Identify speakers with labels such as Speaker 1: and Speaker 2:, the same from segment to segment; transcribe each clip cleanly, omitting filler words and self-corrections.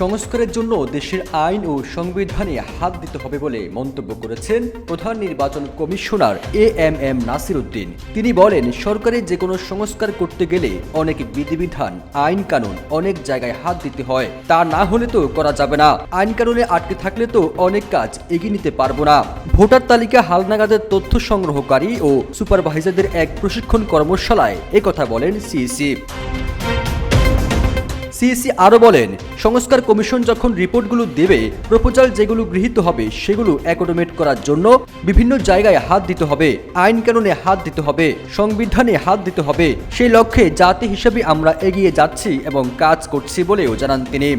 Speaker 1: সংস্কারের জন্য দেশের আইন ও সংবিধানে হাত দিতে হবে বলে মন্তব্য করেছেন প্রধান নির্বাচন কমিশনার এএমএম নাসির উদ্দিন। তিনি বলেন, সরকারের যে কোনো সংস্কার করতে গেলে অনেক বিধিবিধান, আইন কানুন অনেক জায়গায় হাত দিতে হয়। তা না হলে তো করা যাবে না। আইন কানুনে আটকে থাকলে তো অনেক কাজ এগিয়ে নিতে পারবো না। ভোটার তালিকা হালনাগাদের তথ্য সংগ্রহকারী ও সুপারভাইজারদের এক প্রশিক্ষণ কর্মশালায় একথা বলেন সিইসি। সিইসি আরও বলেন, সংস্কার কমিশন যখন রিপোর্টগুলো দেবে, প্রপোজাল যেগুলো গৃহীত হবে সেগুলো অ্যাকোমোডেট করার জন্য বিভিন্ন জায়গায় হাত দিতে হবে, আইন কানুনে হাত দিতে হবে, সংবিধানে হাত দিতে হবে। সেই লক্ষ্যে জাতি হিসেবে আমরা এগিয়ে যাচ্ছি এবং কাজ করছি বলেও জানান তিনি।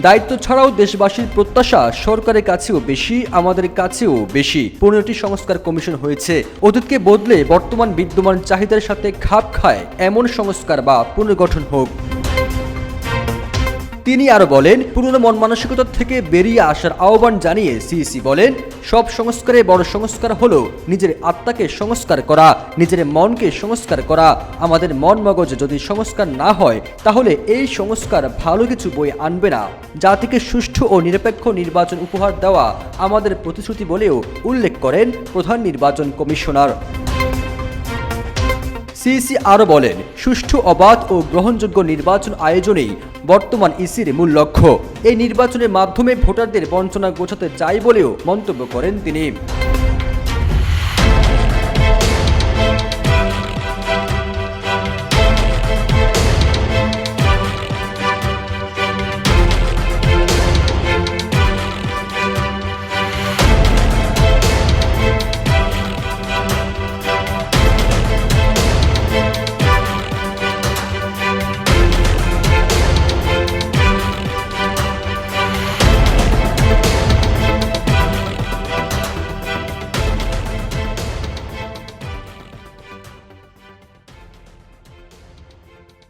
Speaker 1: দায়িত্ব ছাড়াও দেশবাসীর প্রত্যাশা সরকারের কাছেও বেশি, আমাদের কাছেও বেশি। 15টি সংস্কার কমিশন হয়েছে। অতীতকে বদলে বর্তমান বিদ্যমান চাহিদার সাথে খাপ খায় এমন সংস্কার বা পুনর্গঠন হোক। তিনি আরো বলেন, পুরনো মন মানসিকতা থেকে বেরিয়ে আসার আহ্বান জানিয়ে সিইসি বলেন, সব সংস্কারে বড় সংস্কার হলো নিজের আত্মাকে সংস্কার করা, নিজের মনকে সংস্কার করা। আমাদের মন মগজ যদি সংস্কার না হয়, তাহলে এই সংস্কার ভালো কিছু বয়ে আনবে না। জাতিকে সুষ্ঠু ও নিরপেক্ষ নির্বাচন উপহার দেওয়া আমাদের প্রতিশ্রুতি বলেও উল্লেখ করেন প্রধান নির্বাচন কমিশনার। সিইসি আরও বলেন, সুষ্ঠু, অবাধ ও গ্রহণযোগ্য নির্বাচন আয়োজনেই বর্তমান ইসির মূল লক্ষ্য। এই নির্বাচনের মাধ্যমে ভোটারদের বঞ্চনা গোছাতে চাই বলেও মন্তব্য করেন তিনি।